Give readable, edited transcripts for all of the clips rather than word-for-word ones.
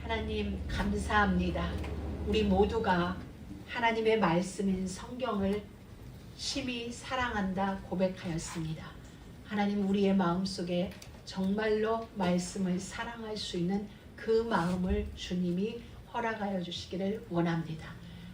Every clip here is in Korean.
하나님 감사합니다. 우리 모두가 하나님의 말씀인 성경을 심히 사랑한다 고백하였습니다. 하나님 우리의 마음속에 정말로 말씀을 사랑할 수 있는 그 마음을 주님이 허락하여 주시기를 원합니다.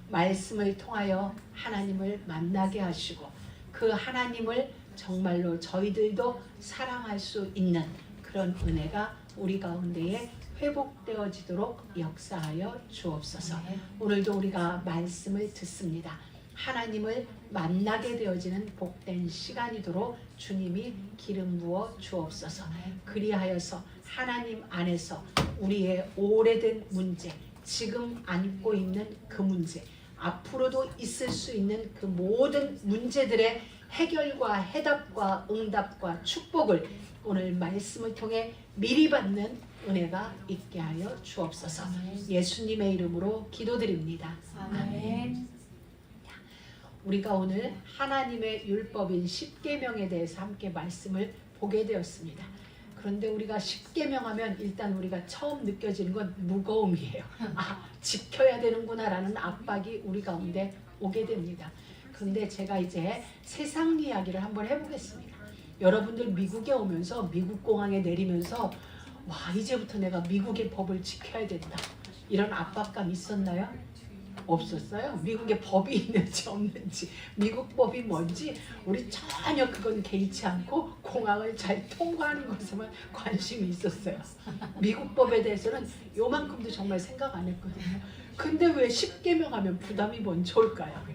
말씀을 통하여 하나님을 만나게 하시고 그 하나님을 정말로 저희들도 사랑할 수 있는 그런 은혜가 우리 가운데에 회복되어지도록 역사하여 주옵소서. 오늘도 우리가 말씀을 듣습니다. 하나님을 만나게 되어지는 복된 시간이도록 주님이 기름 부어 주옵소서. 그리하여서 하나님 안에서 우리의 오래된 문제, 지금 안고 있는 그 문제, 앞으로도 있을 수 있는 그 모든 문제들의 해결과 해답과 응답과 축복을 오늘 말씀을 통해 미리 받는 은혜가 있게 하여 주옵소서. 예수님의 이름으로 기도드립니다. 아멘. 우리가 오늘 하나님의 율법인 십계명에 대해서 함께 말씀을 보게 되었습니다. 그런데 우리가 십계명하면 일단 우리가 처음 느껴지는 건 무거움이에요. 지켜야 되는구나라는 압박이 우리 가운데 오게 됩니다. 그런데 제가 이제 세상 이야기를 한번 해보겠습니다. 여러분들 미국에 오면서 미국 공항에 내리면서 와 이제부터 내가 미국의 법을 지켜야 된다 이런 압박감 있었나요? 없었어요. 미국에 법이 있는지 없는지 미국 법이 뭔지 우리 전혀 그건 개의치 않고 공항을 잘 통과하는 것에만 관심이 있었어요. 미국 법에 대해서는 요만큼도 정말 생각 안 했거든요. 근데 왜 십계명 하면 부담이 먼저 올까요?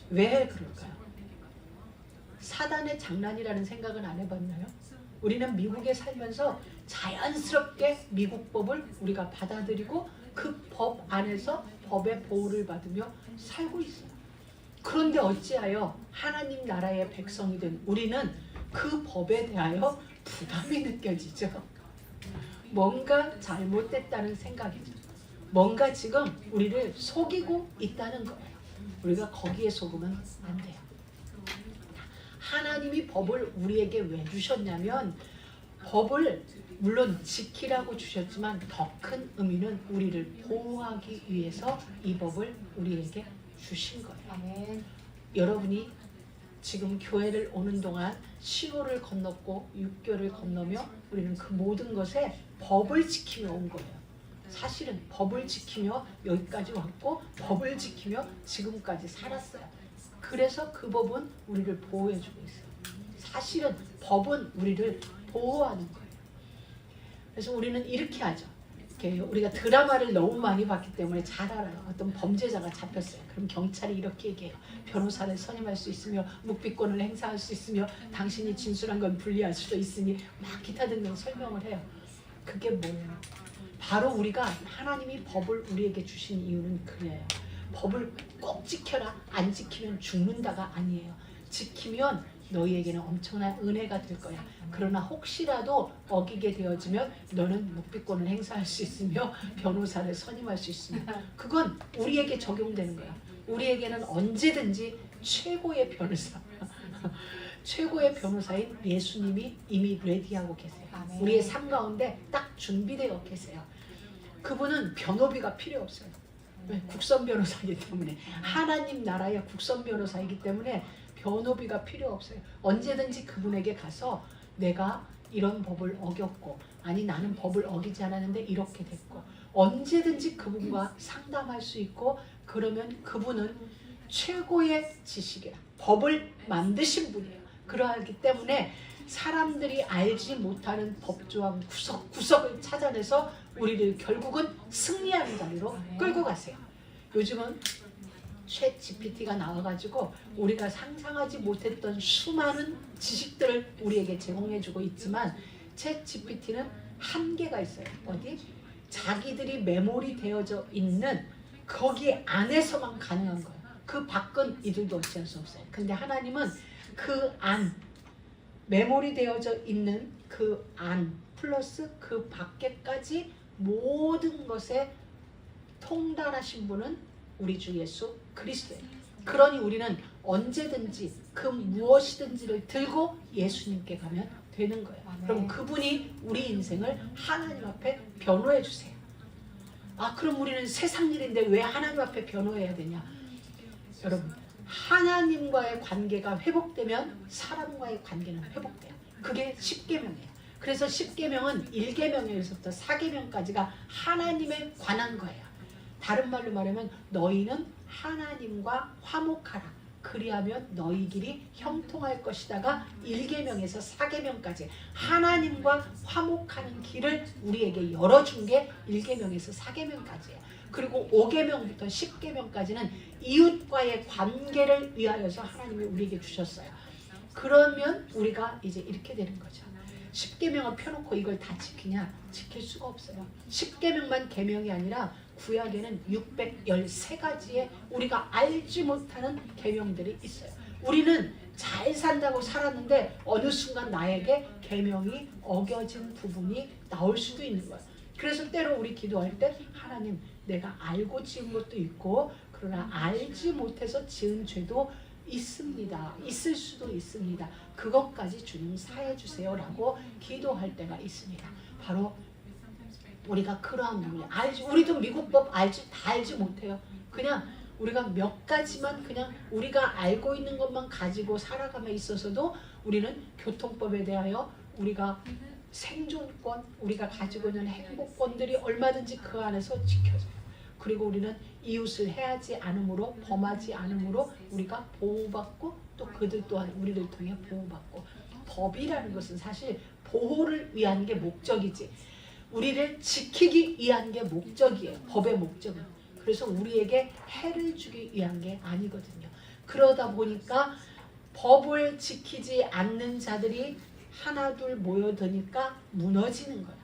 왜 그럴까요? 사단의 장난이라는 생각은 안 해봤나요? 우리는 미국에 살면서 자연스럽게 미국 법을 우리가 받아들이고 그 법 안에서 법의 보호를 받으며 살고 있어요. 그런데 어찌하여 하나님 나라의 백성이 된 우리는 그 법에 대하여 부담이 느껴지죠. 뭔가 잘못됐다는 생각이죠. 뭔가 지금 우리를 속이고 있다는 거예요. 우리가 거기에 속으면 안 돼요. 하나님이 법을 우리에게 왜 주셨냐면 법을 물론 지키라고 주셨지만 더 큰 의미는 우리를 보호하기 위해서 이 법을 우리에게 주신 거예요. 아멘. 여러분이 지금 교회를 오는 동안 신호를 건넜고 육교를 건너며 우리는 그 모든 것에 법을 지키며 온 거예요. 사실은 법을 지키며 여기까지 왔고 법을 지키며 지금까지 살았어요. 그래서 그 법은 우리를 보호해주고 있어요. 사실은 법은 우리를 보호하는 거예요. 그래서 우리는 이렇게 하죠. 우리가 드라마를 너무 많이 봤기 때문에 잘 알아요. 어떤 범죄자가 잡혔어요. 그럼 경찰이 이렇게 얘기해요. 변호사를 선임할 수 있으며 묵비권을 행사할 수 있으며 당신이 진술한 건 불리할 수도 있으니 막 기타 등등 설명을 해요. 그게 뭐예요? 바로 우리가 하나님이 법을 우리에게 주신 이유는 그래요. 법을 꼭 지켜라. 안 지키면 죽는다가 아니에요. 지키면 너희에게는 엄청난 은혜가 될 거야. 그러나 혹시라도 어기게 되어지면 너는 묵비권을 행사할 수 있으며 변호사를 선임할 수 있으며 그건 우리에게 적용되는 거야. 우리에게는 언제든지 최고의 변호사 최고의 변호사인 예수님이 이미 레디하고 계세요. 아멘. 우리의 삶 가운데 딱 준비되어 계세요. 그분은 변호비가 필요 없어요. 왜? 국선 변호사이기 때문에 하나님 나라의 국선 변호사이기 때문에 변호비가 필요 없어요. 언제든지 그분에게 가서 내가 이런 법을 어겼고 아니 나는 법을 어기지 않았는데 이렇게 됐고 언제든지 그분과 상담할 수 있고 그러면 그분은 최고의 지식이라 법을 만드신 분이에요. 그러하기 때문에 사람들이 알지 못하는 법조항 구석구석을 찾아내서 우리를 결국은 승리하는 자리로 끌고 가세요. 요즘은 챗 GPT가 나와가지고 우리가 상상하지 못했던 수많은 지식들을 우리에게 제공해주고 있지만 챗 GPT는 한계가 있어요. 어디? 자기들이 메모리 되어져 있는 거기 안에서만 가능한 거예요. 그 밖은 이들도 어찌할 수 없어요. 근데 하나님은 그 안, 메모리 되어져 있는 그 안 플러스 그 밖에까지 모든 것에 통달하신 분은 우리 주 예수 그리스도예요. 그러니 우리는 언제든지 그 무엇이든지를 들고 예수님께 가면 되는 거예요. 아멘. 그럼 그분이 우리 인생을 하나님 앞에 변호해 주세요. 아 그럼 우리는 세상 일인데 왜 하나님 앞에 변호해야 되냐? 여러분 하나님과의 관계가 회복되면 사람과의 관계는 회복돼요. 그게 10계명이에요. 그래서 10계명은 1계명에서부터 4계명까지가 하나님에 관한 거예요. 다른 말로 말하면 너희는 하나님과 화목하라. 그리하면 너희 길이 형통할 것이다가 1계명에서 4계명까지 하나님과 화목하는 길을 우리에게 열어준 게 1계명에서 4계명까지예요. 그리고 5계명부터 10계명까지는 이웃과의 관계를 위하여서 하나님이 우리에게 주셨어요. 그러면 우리가 이제 이렇게 되는 거죠. 10계명을 펴놓고 이걸 다 지키냐? 지킬 수가 없어요. 10계명만 계명이 아니라 구약에는 613가지의 우리가 알지 못하는 계명들이 있어요. 우리는 잘 산다고 살았는데 어느 순간 나에게 계명이 어겨진 부분이 나올 수도 있는 거예요. 그래서 때로 우리 기도할 때 하나님 내가 알고 지은 것도 있고 그러나 알지 못해서 지은 죄도 있습니다. 있을 수도 있습니다. 그것까지 주님 사해 주세요 라고 기도할 때가 있습니다. 바로 우리가 그러한 부분이 우리도 미국법 다 알지 못해요. 그냥 우리가 몇 가지만 그냥 우리가 알고 있는 것만 가지고 살아가며 있어서도 우리는 교통법에 대하여 우리가 생존권, 우리가 가지고 있는 행복권들이 얼마든지 그 안에서 지켜져요. 그리고 우리는 이웃을 해하지 않으므로 범하지 않으므로 우리가 보호받고 또 그들 또한 우리를 통해 보호받고 법이라는 것은 사실 보호를 위한 게 목적이지 우리를 지키기 위한 게 목적이에요. 법의 목적은. 그래서 우리에게 해를 주기 위한 게 아니거든요. 그러다 보니까 법을 지키지 않는 자들이 하나둘 모여드니까 무너지는 거야.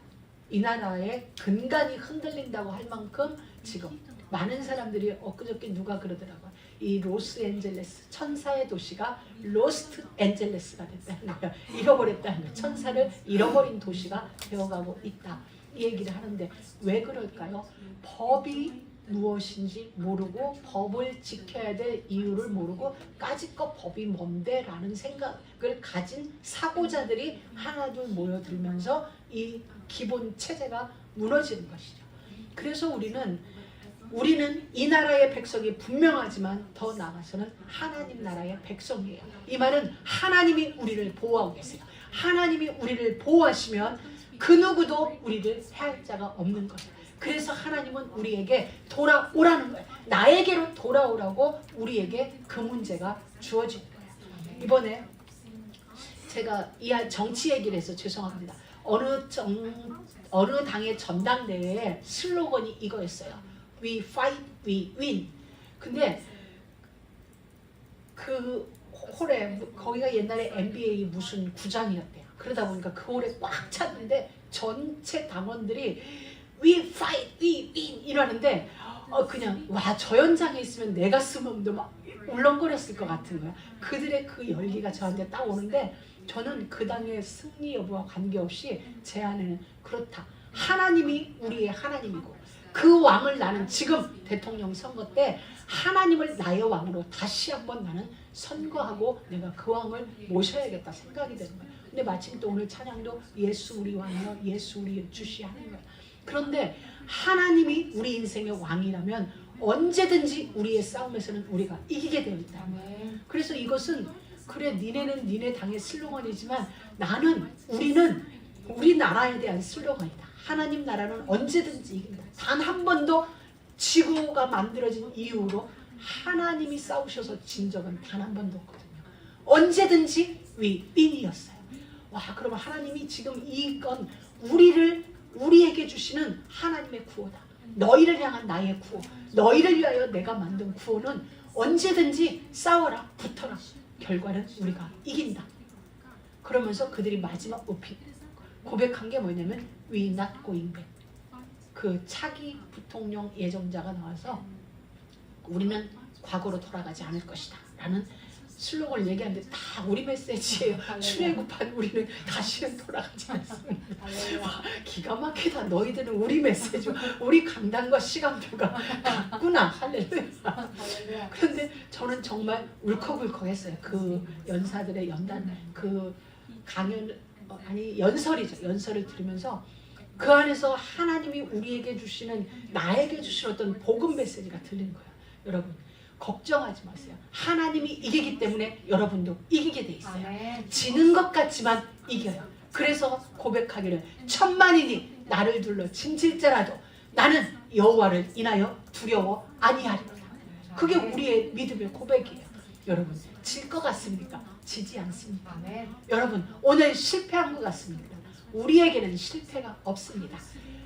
이 나라의 근간이 흔들린다고 할 만큼 지금 많은 사람들이 엊그저께 누가 그러더라고요. 이 로스앤젤레스 천사의 도시가 로스트 앤젤레스가 됐다는 거예요. 잃어버렸다는 거예요. 천사를 잃어버린 도시가 되어가고 있다. 이 얘기를 하는데 왜 그럴까요? 법이 무엇인지 모르고 법을 지켜야 될 이유를 모르고 까짓것 법이 뭔데 라는 생각을 가진 사고자들이 하나둘 모여들면서 이 기본 체제가 무너지는 것이죠. 그래서 우리는 이 나라의 백성이 분명하지만 더 나아가서는 하나님 나라의 백성이에요. 이 말은 하나님이 우리를 보호하고 계세요. 하나님이 우리를 보호하시면 그 누구도 우리를 해할 자가 없는 거예요. 그래서 하나님은 우리에게 돌아오라는 거예요. 나에게로 돌아오라고 우리에게 그 문제가 주어진 거예요. 이번에 제가 이 정치 얘기를 해서 죄송합니다. 어느 당의 전당대회에 슬로건이 이거였어요. We fight, we win. 근데 그 홀에 거기가 옛날에 NBA 무슨 구장이었대요. 그러다 보니까 그 홀에 꽉 찼는데 전체 당원들이 We fight, we win 이러는데 그냥 와 저 현장에 있으면 내 가슴도 막 울렁거렸을 것 같은 거야. 그들의 그 열기가 저한테 딱 오는데 저는 그 당의 승리 여부와 관계없이 제 안에는 그렇다. 하나님이 우리의 하나님이고 그 왕을 나는 지금 대통령 선거 때 하나님을 나의 왕으로 다시 한번 나는 선거하고 내가 그 왕을 모셔야겠다 생각이 되는 거예요. 근데 마침 또 오늘 찬양도 예수 우리 왕이여 예수 우리 주시 하는 거예요. 그런데 하나님이 우리 인생의 왕이라면 언제든지 우리의 싸움에서는 우리가 이기게 되어 있다. 그래서 이것은 그래 니네는 니네 당의 슬로건이지만 우리는 우리 나라에 대한 슬로건이다. 하나님 나라는 언제든지 이긴다. 단 한 번도 지구가 만들어진 이후로 하나님이 싸우셔서 진 적은 단 한 번도 없거든요. 언제든지 윈이었어요. 와 그러면 하나님이 지금 이건 우리에게 주시는 하나님의 구호다. 너희를 향한 나의 구호, 너희를 위하여 내가 만든 구호는 언제든지 싸워라, 붙어라. 결과는 우리가 이긴다. 그러면서 그들이 마지막 고백한 게 뭐냐면 We not going back. 그 차기 부통령 예정자가 나와서 우리는 과거로 돌아가지 않을 것이다 라는 슬로건을 얘기하는데 다 우리 메시지예요. 출애굽한 우리는 다시는 돌아가지 않습니다. 기가 막히다. 너희들은 우리 메시지, 우리 강단과 시간표가 같구나. 할렐루야. 그런데 저는 정말 울컥울컥했어요. 그 연사들의 연단, 그 강연 연설이죠. 연설을 들으면서 그 안에서 하나님이 우리에게 주시는, 나에게 주시는 어떤 복음 메시지가 들리는 거예요. 여러분 걱정하지 마세요. 하나님이 이기기 때문에 여러분도 이기게 돼 있어요. 지는 것 같지만 이겨요. 그래서 고백하기를 천만인이 나를 둘러 침칠지라도 나는 여호와를 인하여 두려워 아니하리로다. 그게 우리의 믿음의 고백이에요. 여러분 질 것 같습니까? 지지 않습니다. 여러분 오늘 실패한 것 같습니다. 우리에게는 실패가 없습니다.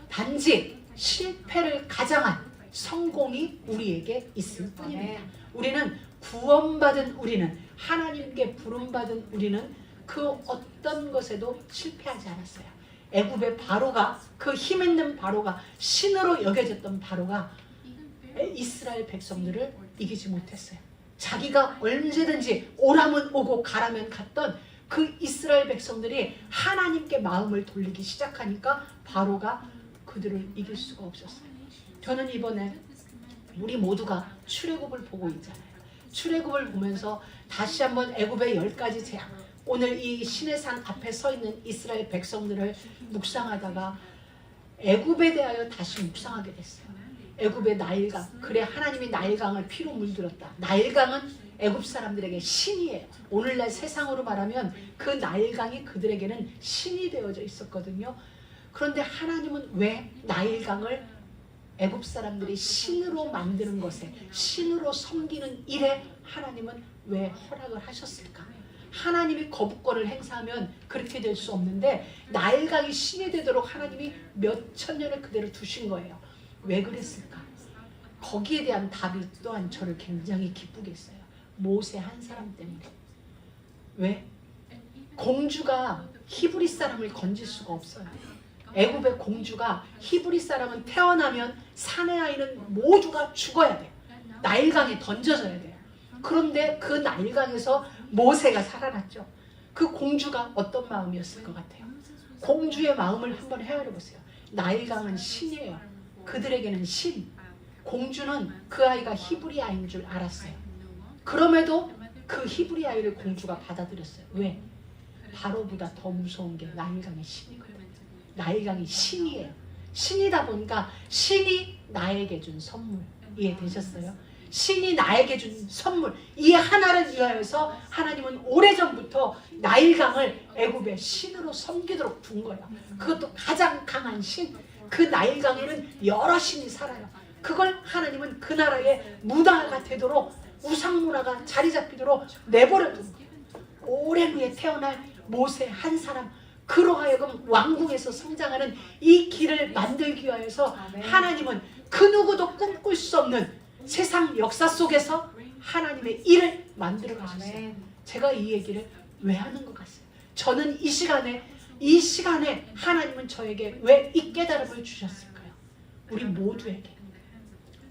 단지 실패를 가장한 성공이 우리에게 있을 뿐입니다. 우리는 구원받은 우리는, 하나님께 부름받은 우리는 그 어떤 것에도 실패하지 않았어요. 애굽의 바로가, 그 힘있는 바로가, 신으로 여겨졌던 바로가 이스라엘 백성들을 이기지 못했어요. 자기가 언제든지 오라면 오고 가라면 갔던 그 이스라엘 백성들이 하나님께 마음을 돌리기 시작하니까 바로가 그들을 이길 수가 없었어요. 저는 이번에 우리 모두가 출애굽을 보고 있잖아요. 출애굽을 보면서 다시 한번 애굽의 10가지 재앙, 오늘 이 시내산 앞에 서 있는 이스라엘 백성들을 묵상하다가 애굽에 대하여 다시 묵상하게 됐어요. 애굽의 나일강, 그래 하나님이 나일강을 피로 물들었다. 나일강은 애굽 사람들에게 신이에요. 오늘날 세상으로 말하면 그 나일강이 그들에게는 신이 되어져 있었거든요. 그런데 하나님은 왜 나일강을 애굽 사람들이 신으로 만드는 것에, 신으로 섬기는 일에 하나님은 왜 허락을 하셨을까? 하나님이 거부권을 행사하면 그렇게 될 수 없는데 나일강이 신이 되도록 하나님이 몇 천 년을 그대로 두신 거예요. 왜 그랬을까? 거기에 대한 답이 또한 저를 굉장히 기쁘게 했어요. 모세 한 사람 때문에. 왜? 공주가 히브리 사람을 건질 수가 없어요. 애굽의 공주가, 히브리 사람은 태어나면 사내 아이는 모두가 죽어야 돼요. 나일강에 던져져야 돼요. 그런데 그 나일강에서 모세가 살아났죠. 그 공주가 어떤 마음이었을 것 같아요? 공주의 마음을 한번 헤아려 보세요. 나일강은 신이에요. 그들에게는 신. 공주는 그 아이가 히브리 아이인 줄 알았어요. 그럼에도 그 히브리 아이를 공주가 받아들였어요. 왜? 바로보다 더 무서운 게 나일강의 신이거든요. 나일강이 신이에요. 신이다 보니까 신이 나에게 준 선물, 이해되셨어요? 신이 나에게 준 선물, 이 하나를 위하여서 하나님은 오래전부터 나일강을 애굽의 신으로 섬기도록 둔 거예요. 그것도 가장 강한 신. 그 나일강에는 여러 신이 살아요. 그걸 하나님은 그 나라의 문화가 되도록, 우상 문화가 자리 잡히도록 내버려 둔 거예요. 오랜 후에 태어날 모세 한 사람, 그로 하여금 왕궁에서 성장하는 이 길을 만들기 위하여서 하나님은 그 누구도 꿈꿀 수 없는 세상 역사 속에서 하나님의 일을 만들어 가셨어요. 제가 이 얘기를 왜 하는 것 같아요? 저는 이 시간에 하나님은 저에게 왜 이 깨달음을 주셨을까요? 우리 모두에게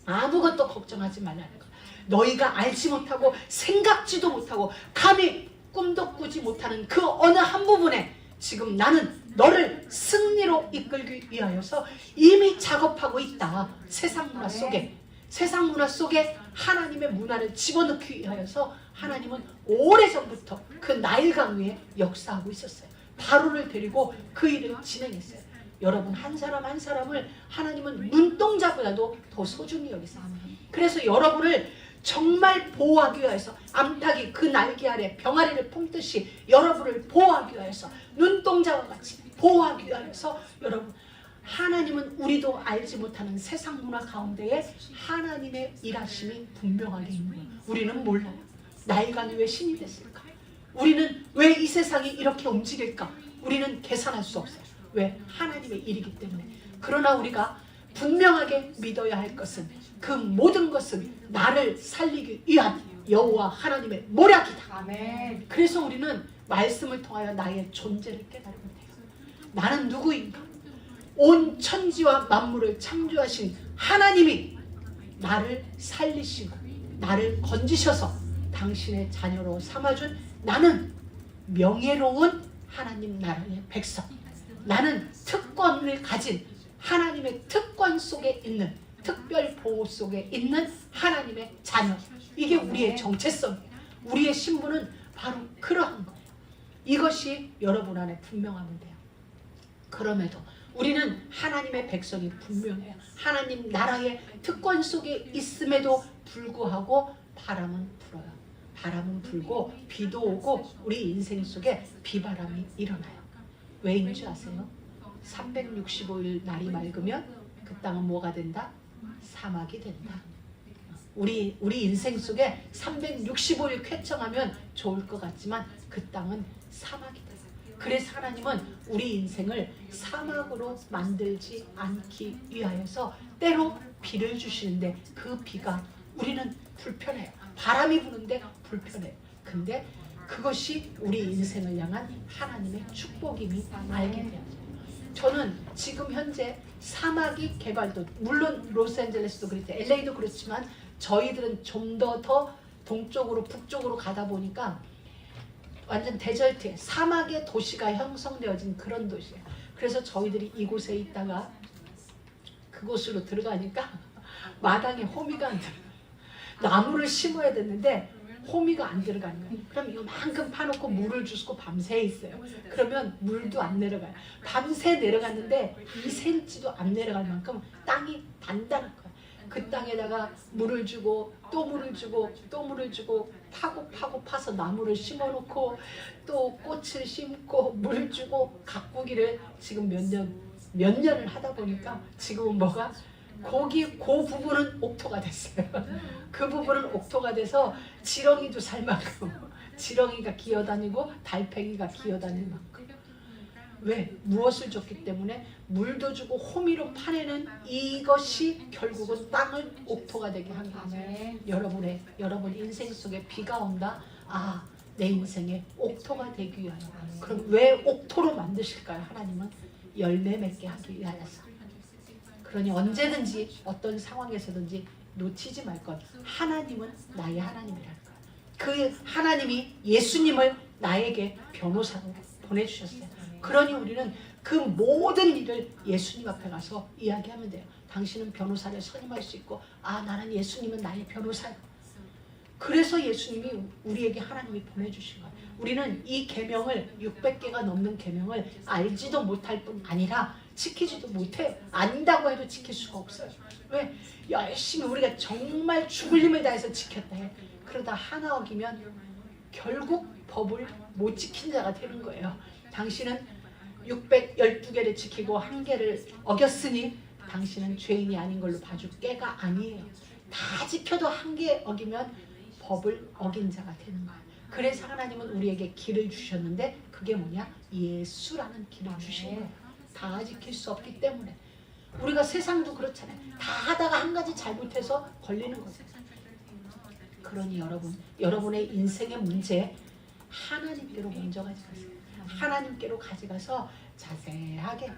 아무것도 걱정하지 말라는 거예요. 너희가 알지 못하고 생각지도 못하고 감히 꿈도 꾸지 못하는 그 어느 한 부분에 지금 나는 너를 승리로 이끌기 위하여서 이미 작업하고 있다. 세상 문화 속에 하나님의 문화를 집어넣기 위하여서 하나님은 오래전부터 그 나일강 위에 역사하고 있었어요. 바로를 데리고 그 일을 진행했어요. 여러분 한 사람 한 사람을 하나님은 눈동자보다도 더 소중히 여기세요. 그래서 여러분을 정말 보호하기 위해서 암탉이 그 날개 아래 병아리를 품듯이 여러분을 보호하기 위해서, 눈동자와 같이 보호하기 위해서, 여러분 하나님은 우리도 알지 못하는 세상 문화 가운데에 하나님의 일하심이 분명하게 있는 거예요. 우리는 몰라요. 나일강이 왜 신이 됐을까? 우리는 왜 이 세상이 이렇게 움직일까? 우리는 계산할 수 없어요. 왜? 하나님의 일이기 때문에. 그러나 우리가 분명하게 믿어야 할 것은, 그 모든 것은 나를 살리기 위한 여호와 하나님의 모략이다. 아멘. 그래서 우리는 말씀을 통하여 나의 존재를 깨달으면 돼요. 나는 누구인가? 온 천지와 만물을 창조하신 하나님이 나를 살리시고 나를 건지셔서 당신의 자녀로 삼아준 나는 명예로운 하나님 나라의 백성, 나는 특권을 가진 하나님의 특권 속에 있는, 특별 보호 속에 있는 하나님의 자녀. 이게 우리의 정체성이에요. 우리의 신분은 바로 그러한 거예요. 이것이 여러분 안에 분명하면 돼요. 그럼에도 우리는 하나님의 백성이 분명해요. 하나님 나라의 특권 속에 있음에도 불구하고 바람은 불어요. 바람은 불고 비도 오고 우리 인생 속에 비바람이 일어나요. 왜인 줄 아세요? 365일 날이 맑으면 그 땅은 뭐가 된다? 사막이 된다. 우리 인생 속에 365일 쾌청하면 좋을 것 같지만 그 땅은 사막이다. 그래서 하나님은 우리 인생을 사막으로 만들지 않기 위하여서 때로 비를 주시는데 그 비가 우리는 불편해요. 바람이 부는데 불편해요. 근데 그것이 우리 인생을 향한 하나님의 축복임이 알게 돼요. 저는 지금 현재 사막이 개발도, 물론 로스앤젤레스도 그렇죠, LA도 그렇지만 저희들은 좀 더 동쪽으로 북쪽으로 가다 보니까 완전 데절트에 사막의 도시가 형성되어진 그런 도시예요. 그래서 저희들이 이곳에 있다가 그곳으로 들어가니까 마당에 호미가 안 들어가요. 나무를 심어야 됐는데 호미가 안 들어가는 거예요. 그럼 이만큼 파놓고 물을 주고 밤새 있어요. 그러면 물도 안 내려가요. 밤새 내려갔는데 2cm도 안 내려갈 만큼 땅이 단단한 거예요. 그 땅에다가 물을 주고 또 물을 주고 또 물을 주고 파서 나무를 심어놓고 또 꽃을 심고 물 주고 가꾸기를 지금 몇 년을 하다 보니까 지금은 뭐가 그 부분은 옥토가 됐어요. 그 부분은 옥토가 돼서 지렁이도 살 만큼 지렁이가 기어다니고 달팽이가 기어다닐 만큼. 왜? 무엇을 줬기 때문에 물도 주고 호미로 파내는 이것이 결국은 땅을 옥토가 되게 한 거예요. 여러분 인생 속에 비가 온다. 아, 내 인생에 옥토가 되기 위하여. 그럼 왜 옥토로 만드실까요? 하나님은 열매 맺게 하기 위하여서. 그러니 언제든지 어떤 상황에서든지 놓치지 말 것. 하나님은 나의 하나님이라는 거예요. 그 하나님이 예수님을 나에게 변호사로 보내주셨어요. 그러니 우리는 그 모든 일을 예수님 앞에 가서 이야기하면 돼요. 당신은 변호사를 선임할 수 있고, 아, 나는 예수님은 나의 변호사예요. 그래서 예수님이 우리에게 하나님이 보내주신 거예요. 우리는 이 계명을 600개가 넘는 계명을 알지도 못할 뿐 아니라 지키지도 못해요. 안다고 해도 지킬 수가 없어요. 왜? 열심히 우리가 정말 죽을 힘을 다해서 지켰다 해. 그러다 하나 어기면 결국 법을 못 지킨 자가 되는 거예요. 당신은 612개를 지키고 1개를 어겼으니 당신은 죄인이 아닌 걸로 봐줄 깨가 아니에요. 다 지켜도 1개 어기면 법을 어긴 자가 되는 거예요. 그래서 하나님은 우리에게 길을 주셨는데 그게 뭐냐? 예수라는 길을 주신 거예요. 다 지킬 수 없기 때문에. 우리가 세상도 그렇잖아요. 다 하다가 한 가지 잘못해서 걸리는 거예요. 그러니 여러분의 인생의 문제 하나님께로 먼저 가져가세요. 하나님께로 가져가서 자세하게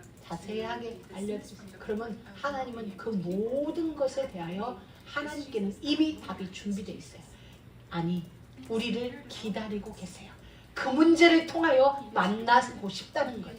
알려주세요. 그러면 하나님은 그 모든 것에 대하여 하나님께는 이미 답이 준비되어 있어요. 아니, 우리를 기다리고 계세요. 그 문제를 통하여 만나고 싶다는 거예요.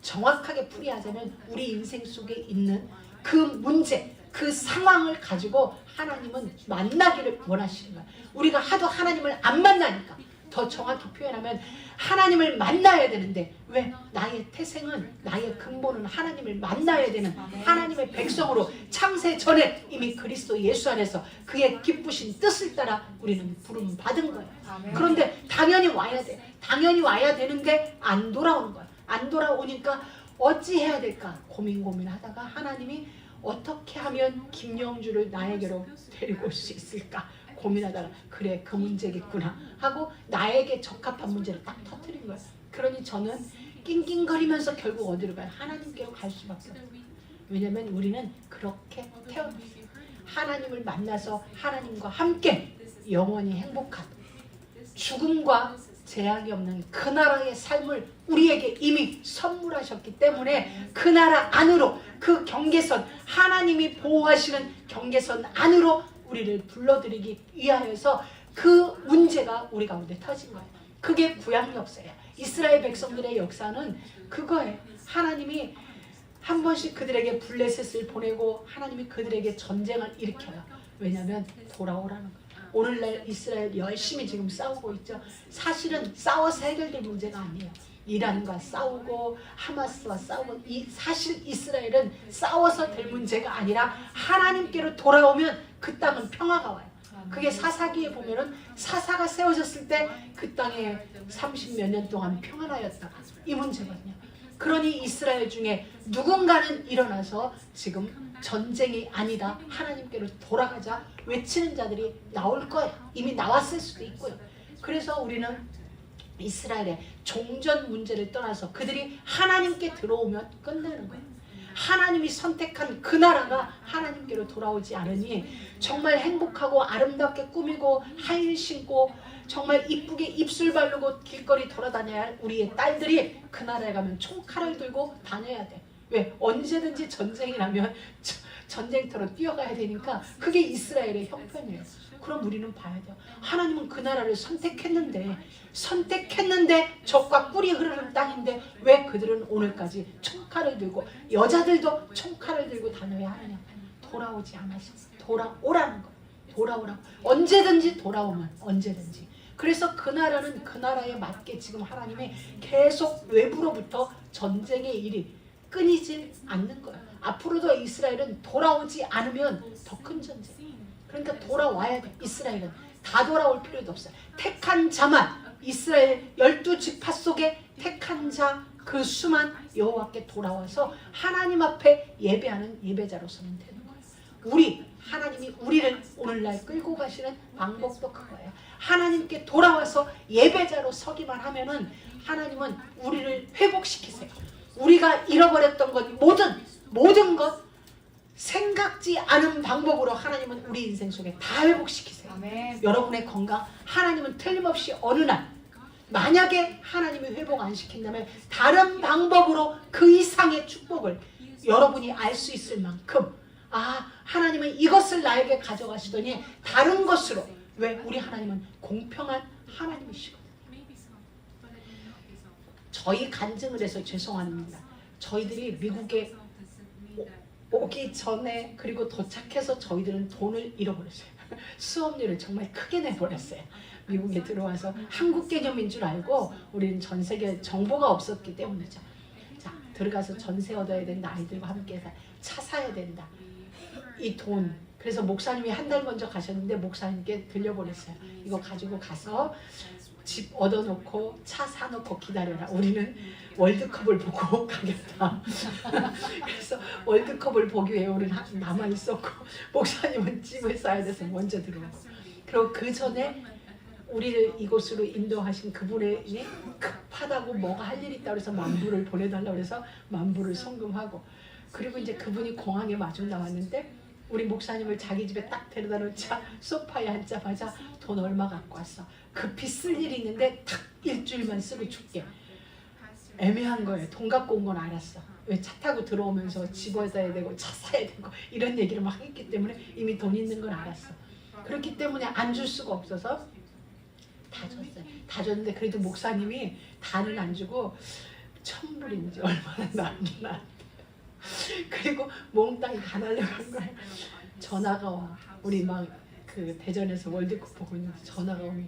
정확하게 풀이하자면 우리 인생 속에 있는 그 문제, 그 상황을 가지고 하나님은 만나기를 원하시는 거예요. 우리가 하도 하나님을 안 만나니까, 더 정확히 표현하면 하나님을 만나야 되는데, 왜? 나의 태생은, 나의 근본은 하나님을 만나야 되는 하나님의 백성으로 창세 전에 이미 그리스도 예수 안에서 그의 기쁘신 뜻을 따라 우리는 부름 받은 거예요. 그런데 당연히 와야 돼. 당연히 와야 되는데 안 돌아오는 거예요. 안 돌아오니까 어찌해야 될까 고민하다가 하나님이 어떻게 하면 김영주를 나에게로 데리고 올 수 있을까 고민하다가, 그래, 그 문제겠구나 하고 나에게 적합한 문제를 딱 터뜨린 거예요. 그러니 저는 낑낑거리면서 결국 어디로 가요? 하나님께로 갈 수밖에 없어요. 왜냐하면 우리는 그렇게 태어났어요. 하나님을 만나서 하나님과 함께 영원히 행복한, 죽음과 재앙이 없는 그 나라의 삶을 우리에게 이미 선물하셨기 때문에 그 나라 안으로, 그 경계선, 하나님이 보호하시는 경계선 안으로 우리를 불러들이기 위하여서 그 문제가 우리 가운데 터진 거예요. 그게 구약 역사예요. 이스라엘 백성들의 역사는 그거예요. 하나님이 한 번씩 그들에게 블레셋을 보내고 하나님이 그들에게 전쟁을 일으켜요. 왜냐하면 돌아오라는 거예요. 오늘날 이스라엘 열심히 지금 싸우고 있죠. 사실은 싸워서 해결될 문제가 아니에요. 이란과 싸우고 하마스와 싸우고 사실 이스라엘은 싸워서 될 문제가 아니라 하나님께로 돌아오면 그 땅은 평화가 와요. 그게 사사기에 보면은 사사가 세워졌을 때 그 땅에 30몇 년 동안 평안하였다. 이 문제거든요. 그러니 이스라엘 중에 누군가는 일어나서 지금 전쟁이 아니다, 하나님께로 돌아가자 외치는 자들이 나올 거야. 이미 나왔을 수도 있고요. 그래서 우리는 이스라엘의 종전 문제를 떠나서 그들이 하나님께 들어오면 끝나는 거예요. 하나님이 선택한 그 나라가 하나님께로 돌아오지 않으니 정말 행복하고 아름답게 꾸미고 하일 신고 정말 이쁘게 입술 바르고 길거리 돌아다녀야 할 우리의 딸들이 그 나라에 가면 총칼을 들고 다녀야 돼. 왜? 언제든지 전쟁이 나면 전쟁터로 뛰어가야 되니까 그게 이스라엘의 형편이에요. 그럼 우리는 봐야 돼요. 하나님은 그 나라를 선택했는데 적과 꿀이 흐르는 땅인데 왜 그들은 오늘까지 총칼을 들고 여자들도 총칼을 들고 다녀야 하느냐. 돌아오지 않아서 돌아오라는 거예요. 돌아오라고. 언제든지 돌아오면 언제든지. 그래서 그 나라는 그 나라에 맞게 지금 하나님이 계속 외부로부터 전쟁의 일이 끊이질 않는 거예요. 앞으로도 이스라엘은 돌아오지 않으면 더 큰 전쟁. 그러니까 돌아와야 돼. 이스라엘은 다 돌아올 필요도 없어요. 택한 자만, 이스라엘 12지파 속에 택한 자 그 수만 여호와께 돌아와서 하나님 앞에 예배하는 예배자로 서면 되는 거예요. 하나님이 우리를 오늘날 끌고 가시는 방법도 그거예요. 하나님께 돌아와서 예배자로 서기만 하면은 하나님은 우리를 회복시키세요. 우리가 잃어버렸던 것 모든 것 생각지 않은 방법으로 하나님은 우리 인생 속에 다 회복시키세요. 아멘. 여러분의 건강 하나님은 틀림없이 어느 날 만약에 하나님이 회복 안 시킨다면 다른 방법으로 그 이상의 축복을 여러분이 알 수 있을 만큼 하나님은 이것을 나에게 가져가시더니 다른 것으로. 왜? 우리 하나님은 공평한 하나님이시거든요. 저희 간증을 해서 죄송합니다. 저희들이 미국에 오기 전에 그리고 도착해서 저희들은 돈을 잃어버렸어요. 수업료를 정말 크게 내버렸어요. 미국에 들어와서 한국 개념인 줄 알고 우리는 전 세계 정보가 없었기 때문이죠. 자, 들어가서 전세 얻어야 된다. 아이들과 함께 차 사야 된다. 이 돈. 그래서 목사님이 한 달 먼저 가셨는데 목사님께 들려보냈어요. 이거 가지고 가서 집 얻어놓고 차 사놓고 기다려라. 우리는 월드컵을 보고 가겠다. 그래서 월드컵을 보기 위해 우리는 남아있었고 목사님은 집을 사야 돼서 먼저 들어오고. 그리고 그 전에 우리를 이곳으로 인도하신 그분이 급하다고 뭐가 할 일이 있다고 해서 만불을 보내달라고 해서 만불을 송금하고. 그리고 이제 그분이 공항에 마중 나왔는데 우리 목사님을 자기 집에 딱 데려다 놓자 소파에 앉자마자 돈 얼마 갖고 왔어. 급히 쓸 일이 있는데 딱 일주일만 쓰고 줄게. 애매한 거예요. 돈 갖고 온 건 알았어. 왜? 차 타고 들어오면서 집 얻어야 되고 차 사야 되고 이런 얘기를 막 했기 때문에 이미 돈 있는 건 알았어. 그렇기 때문에 안 줄 수가 없어서 다 줬어요. 다 줬는데 그래도 목사님이 다는 안 주고 1,000불인지 얼마나 남기나. 그리고 몽땅 다 날려간 거예요. 전화가 와. 우리 막 그 대전에서 월드컵 보고 있는데 전화가 오면.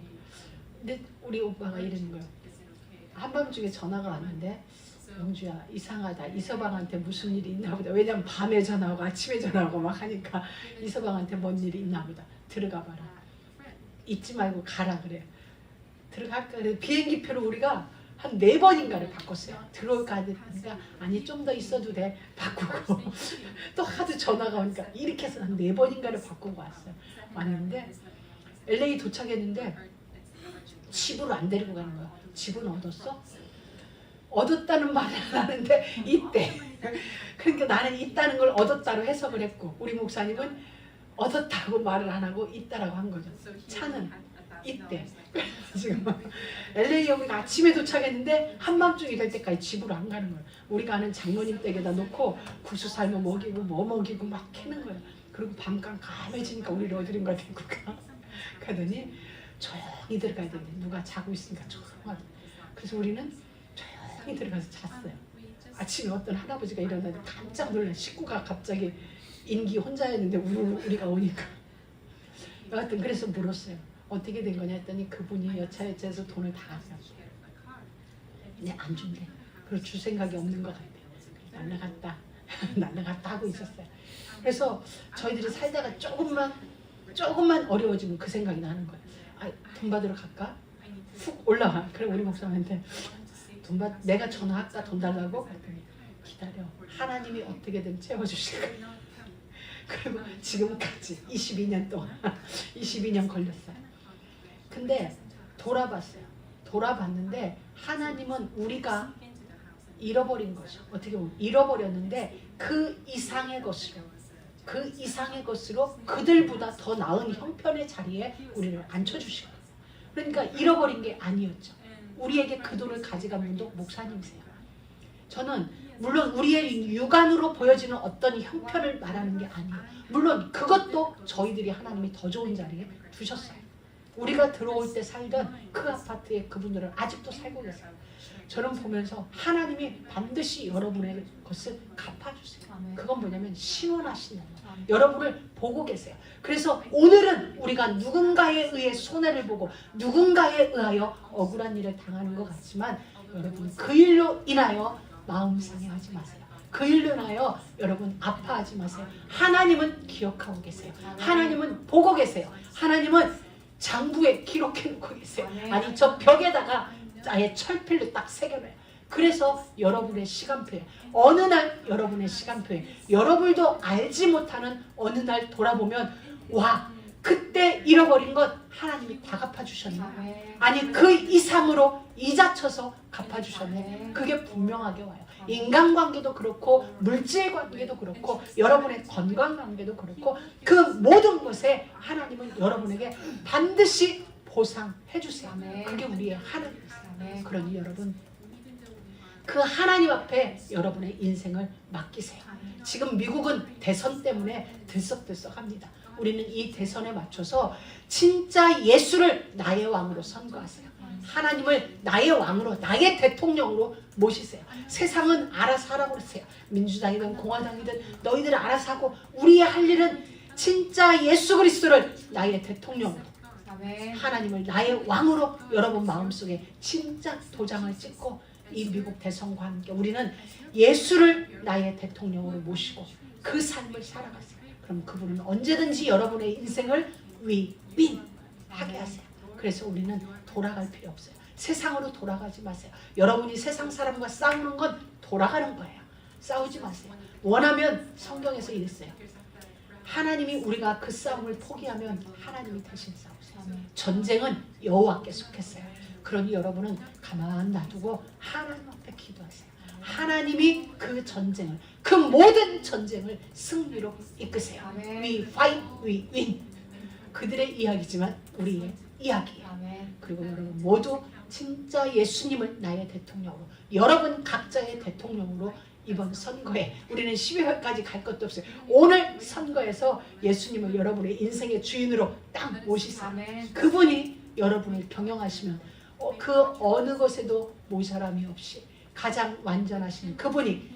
근데 우리 오빠가 이러는 거예요. 한밤중에 전화가 왔는데 영주야 이상하다. 이서방한테 무슨 일이 있나 보다. 왜냐면 밤에 전화하고 아침에 전화하고 막 하니까 이서방한테 뭔 일이 있나 보다. 들어가 봐라. 잊지 말고 가라 그래. 들어갈까? 비행기표를 우리가 한 4번인가를 바꿨어요. 들어올까 하니까 아니 좀 더 있어도 돼. 바꾸고 또 하도 전화가 오니까 이렇게 해서 한 4번인가를 바꾸고 왔어요. 왔는데 LA 도착했는데 집으로 안 데리고 가는 거야. 집은 얻었어? 얻었다는 말을 안 하는데 있대. 그러니까 나는 있다는 걸 얻었다로 해석을 했고 우리 목사님은 얻었다고 말을 안 하고 있다라고 한 거죠. 차는 있대. 지금 LA 우리가 아침에 도착했는데 한밤중이 될 때까지 집으로 안 가는 거예요. 우리가 아는 장모님 댁에다 놓고 구수 삶아 먹이고 뭐 먹이고 막 캐는 거예요. 그리고 밤감 감해지니까 우리를 어디론가 데리고 가. 가더니 조용히 들어가야 되는데 누가 자고 있으니까 조용하게. 그래서 우리는 조용히 들어가서 잤어요. 아침에 어떤 할아버지가 일어나서 깜짝 놀란 식구가 갑자기 인기 혼자였는데 우리가 오니까. 여하튼 그래서 물었어요. 어떻게 된 거냐 했더니 그분이 여차여차해서 돈을 다 가져갔어요. 근데 안 준대. 그리고 줄 생각이 없는 것 같아요. 날라갔다 날라갔다 하고 있었어요. 그래서 저희들이 살다가 조금만 어려워지면 그 생각이 나는 거예요. 아, 돈 받으러 갈까? 훅 올라와. 그래 우리 목사님한테 내가 전화할까 돈 달라고? 그랬더니 기다려. 하나님이 어떻게든 채워주실 거야. 그리고 지금까지 22년 동안 22년 걸렸어요. 근데 돌아봤는데 하나님은 우리가 잃어버린 거죠. 어떻게 보면 잃어버렸는데 그 이상의 것으로 그들보다 더 나은 형편의 자리에 우리를 앉혀주신 거예요. 그러니까 잃어버린 게 아니었죠. 우리에게 그 돈을 가져간 분도 목사님이세요. 저는 물론 우리의 육안으로 보여지는 어떤 형편을 말하는 게 아니에요. 물론 그것도 저희들이 하나님이 더 좋은 자리에 두셨어요. 우리가 들어올 때 살던 그 아파트에 그분들은 아직도 살고 계세요. 저는 보면서 하나님이 반드시 여러분의 것을 갚아주세요. 그건 뭐냐면 신원하신다는 거예요. 여러분을 보고 계세요. 그래서 오늘은 우리가 누군가에 의해 손해를 보고 누군가에 의하여 억울한 일을 당하는 것 같지만 여러분 그 일로 인하여 마음 상해하지 마세요. 그 일로 인하여 여러분 아파하지 마세요. 하나님은 기억하고 계세요. 하나님은 보고 계세요. 하나님은 장부에 기록해 놓고 계세요. 아니 저 벽에다가 아예 철필로 딱 새겨놔요. 그래서 여러분의 시간표에 어느 날 여러분의 시간표에 여러분도 알지 못하는 어느 날 돌아보면 와 그때 잃어버린 것 하나님이 다 갚아주셨네. 아니 그 이상으로 이자 쳐서 갚아주셨네. 그게 분명하게 와요. 인간관계도 그렇고 물질관계도 그렇고 여러분의 건강관계도 그렇고 그 모든 것에 하나님은 여러분에게 반드시 보상해 주세요. 그게 우리의 하나님이세요. 그러니 여러분 그 하나님 앞에 여러분의 인생을 맡기세요. 지금 미국은 대선 때문에 들썩들썩합니다. 우리는 이 대선에 맞춰서 진짜 예수를 나의 왕으로 선거하세요. 하나님을 나의 왕으로 나의 대통령으로 모시세요. 세상은 알아서 하라고 그러세요. 민주당이든 공화당이든 너희들 알아서 하고 우리의 할 일은 진짜 예수 그리스도를 나의 대통령으로 하나님을 나의 왕으로 여러분 마음속에 진짜 도장을 찍고 이 미국 대선과 함께 우리는 예수를 나의 대통령으로 모시고 그 삶을 살아가세요. 그럼 그분은 언제든지 여러분의 인생을 윈윈하게 하세요. 그래서 우리는 돌아갈 필요 없어요. 세상으로 돌아가지 마세요. 여러분이 세상 사람과 싸우는 건 돌아가는 거예요. 싸우지 마세요. 원하면 성경에서 이랬어요. 하나님이 우리가 그 싸움을 포기하면 하나님이 대신 싸우세요. 전쟁은 여호와께 속했어요. 그러니 여러분은 가만 놔두고 하나님 앞에 기도하세요. 하나님이 그 전쟁을 그 모든 전쟁을 승리로 이끄세요. We fight, we win. 그들의 이야기지만 우리의 이야기예요. 그리고 여러분 모두 진짜 예수님을 나의 대통령으로 여러분 각자의 대통령으로 이번 선거에 우리는 12월까지 갈 것도 없어요. 오늘 선거에서 예수님을 여러분의 인생의 주인으로 딱 모시세요. 그분이 여러분을 경영하시면 그 어느 것에도 모자람이 없이 가장 완전하신 그분이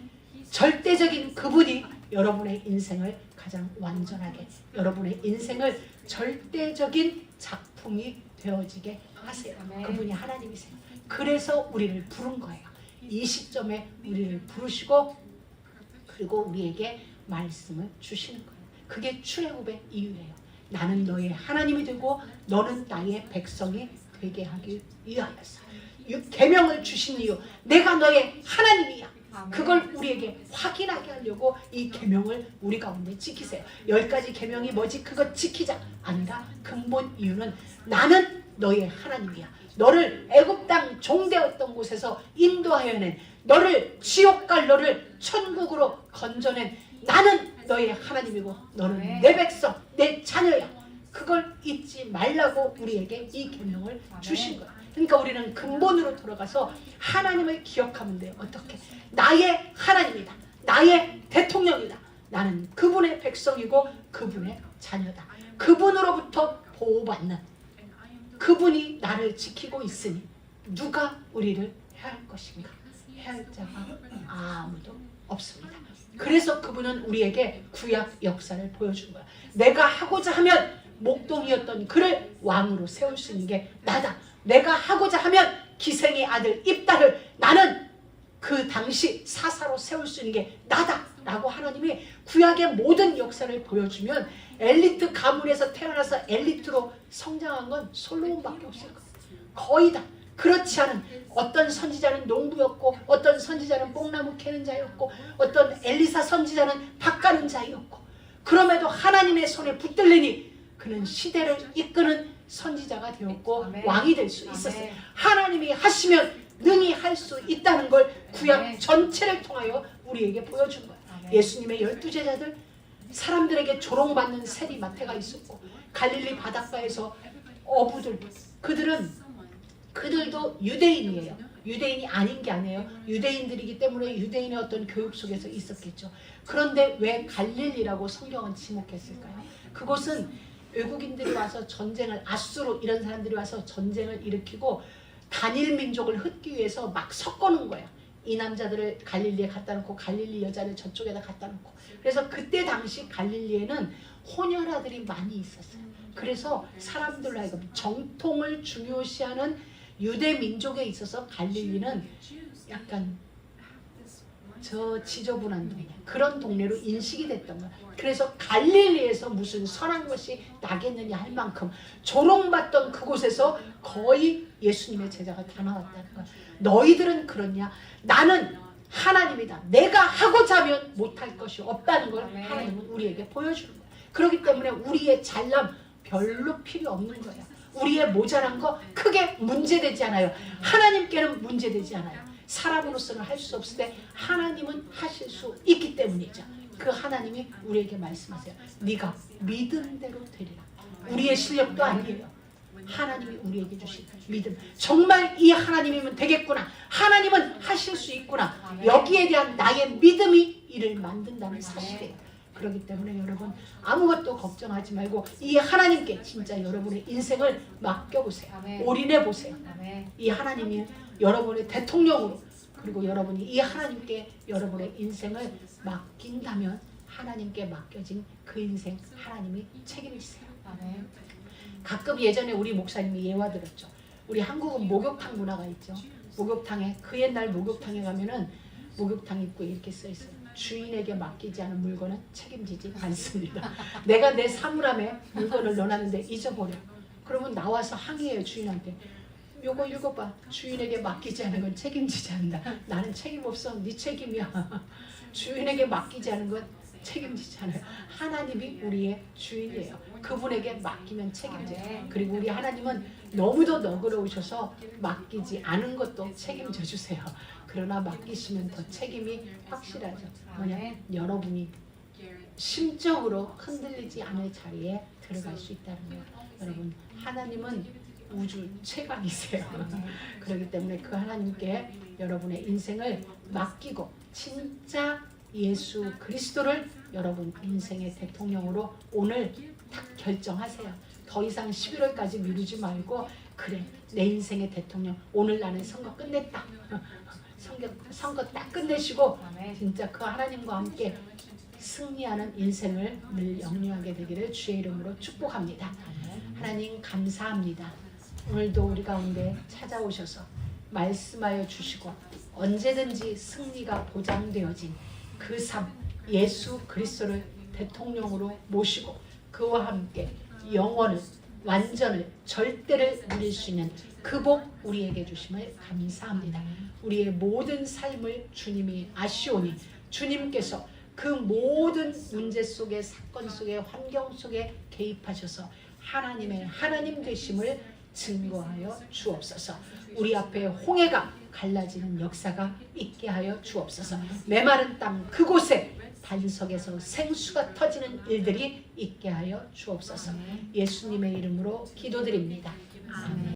절대적인 그분이 여러분의 인생을 가장 완전하게 여러분의 인생을 절대적인 작품이 되어지게 하세요. 그분이 하나님이세요. 그래서 우리를 부른 거예요. 이 시점에 우리를 부르시고 그리고 우리에게 말씀을 주시는 거예요. 그게 출애굽의 이유예요. 나는 너의 하나님이 되고 너는 나의 백성이 되게 하기 위하여서 계명을 주신 이유 내가 너의 하나님이야. 그걸 우리에게 확인하게 하려고 이 계명을 우리 가운데 지키세요. 10가지 계명이 뭐지? 그거 지키자. 아니라 근본 이유는 나는 너의 하나님이야. 너를 애굽 땅 종되었던 곳에서 인도하여 낸 너를 지옥 갈 너를 천국으로 건져낸 나는 너의 하나님이고 너는 내 백성 내 자녀야. 그걸 잊지 말라고 우리에게 이 계명을 주신 거야. 그러니까 우리는 근본으로 돌아가서 하나님을 기억하면 돼요. 어떻게? 나의 하나님이다. 나의 대통령이다. 나는 그분의 백성이고 그분의 자녀다. 그분으로부터 보호받는 그분이 나를 지키고 있으니 누가 우리를 해할 것인가? 해할 자가 아무도 없습니다. 그래서 그분은 우리에게 구약 역사를 보여준 거야. 내가 하고자 하면 목동이었던 그를 왕으로 세울 수 있는 게 나다. 내가 하고자 하면 기생의 아들 입다를 나는 그 당시 사사로 세울 수 있는 게 나다 라고 하나님이 구약의 모든 역사를 보여주면 엘리트 가문에서 태어나서 엘리트로 성장한 건 솔로몬밖에 없을 거예요. 거의 다. 그렇지 않은 어떤 선지자는 농부였고 어떤 선지자는 뽕나무 캐는 자였고 어떤 엘리사 선지자는 밭 가는 자였고 그럼에도 하나님의 손에 붙들리니 그는 시대를 이끄는 선지자가 되었고 아멘. 왕이 될 수 있었어요. 아멘. 하나님이 하시면 능히 할 수 있다는 걸 구약 전체를 통하여 우리에게 보여준 거예요. 아멘. 예수님의 12제자들 사람들에게 조롱받는 세리마태가 있었고 갈릴리 바닷가에서 어부들 그들도 유대인이에요. 유대인이 아닌 게 아니에요. 유대인들이기 때문에 유대인의 어떤 교육 속에서 있었겠죠. 그런데 왜 갈릴리라고 성경은 지목했을까요? 그곳은 외국인들이 와서 전쟁을 아수르 이런 사람들이 와서 전쟁을 일으키고 단일 민족을 흩기 위해서 막 섞어놓은 거예요. 이 남자들을 갈릴리에 갖다 놓고 갈릴리 여자를 저쪽에다 갖다 놓고 그래서 그때 당시 갈릴리에는 혼혈아들이 많이 있었어요. 그래서 사람들로 하여금 정통을 중요시하는 유대 민족에 있어서 갈릴리는 약간 저 지저분한 동네 그런 동네로 인식이 됐던 거야. 그래서 갈릴리에서 무슨 선한 것이 나겠느냐 할 만큼 조롱받던 그곳에서 거의 예수님의 제자가 다 나왔다는 거야. 너희들은 그렇냐? 나는 하나님이다. 내가 하고자 하면 못할 것이 없다는 걸 하나님은 우리에게 보여주는 거야. 그렇기 때문에 우리의 잘남 별로 필요 없는 거야. 우리의 모자란 거 크게 문제되지 않아요. 하나님께는 문제되지 않아요. 사람으로서는 할 수 없을 때 하나님은 하실 수 있기 때문이죠. 그 하나님이 우리에게 말씀하세요. 네가 믿은 대로 되리라. 우리의 실력도 아니에요. 하나님이 우리에게 주신 믿음. 정말 이 하나님이면 되겠구나. 하나님은 하실 수 있구나. 여기에 대한 나의 믿음이 이를 만든다는 사실이에요. 그렇기 때문에 여러분 아무것도 걱정하지 말고 이 하나님께 진짜 여러분의 인생을 맡겨보세요. 아멘. 올인해보세요. 아멘. 이 하나님이 여러분의 대통령으로 그리고 여러분이 이 하나님께 여러분의 인생을 맡긴다면 하나님께 맡겨진 그 인생 하나님이 책임을 지세요. 아멘. 가끔 예전에 우리 목사님이 예화 들었죠. 우리 한국은 목욕탕 문화가 있죠. 목욕탕에 그 옛날 목욕탕에 가면은 목욕탕 입구에 이렇게 써 있어요. 주인에게 맡기지 않은 물건은 책임지지 않습니다. 내가 내 사물함에 물건을 넣어놨는데 잊어버려. 그러면 나와서 항의해요 주인한테. 요거 읽어봐. 주인에게 맡기지 않은 건 책임지지 않는다. 나는 책임 없어. 네 책임이야. 주인에게 맡기지 않은 건 책임지지 않아요. 하나님이 우리의 주인이에요. 그분에게 맡기면 책임져요. 그리고 우리 하나님은 너무도 너그러우셔서 맡기지 않은 것도 책임져 주세요. 그러나 맡기시면 더 책임이 확실하죠. 뭐냐? 여러분이 심적으로 흔들리지 않을 자리에 들어갈 수 있다는 거예요. 여러분 하나님은 우주 최강이세요. 그렇기 때문에 그 하나님께 여러분의 인생을 맡기고 진짜 예수 그리스도를 여러분 인생의 대통령으로 오늘 딱 결정하세요. 더 이상 11월까지 미루지 말고 그래 내 인생의 대통령 오늘 나는 선거 끝냈다. 선거 딱 끝내시고 진짜 그 하나님과 함께 승리하는 인생을 늘 영유하게 되기를 주의 이름으로 축복합니다. 하나님 감사합니다. 오늘도 우리 가운데 찾아오셔서 말씀하여 주시고 언제든지 승리가 보장되어진 그 삶 예수 그리스도를 대통령으로 모시고 그와 함께 영원을 완전을 절대를 누릴 수 있는 그 복 우리에게 주심을 감사합니다. 우리의 모든 삶을 주님이 아시오니 주님께서 그 모든 문제 속에 사건 속에 환경 속에 개입하셔서 하나님의 하나님 되심을 증거하여 주옵소서. 우리 앞에 홍해가 갈라지는 역사가 있게 하여 주옵소서. 메마른 땅 그곳에 반석에서 생수가 터지는 일들이 있게 하여 주옵소서. 예수님의 이름으로 기도드립니다. 아멘.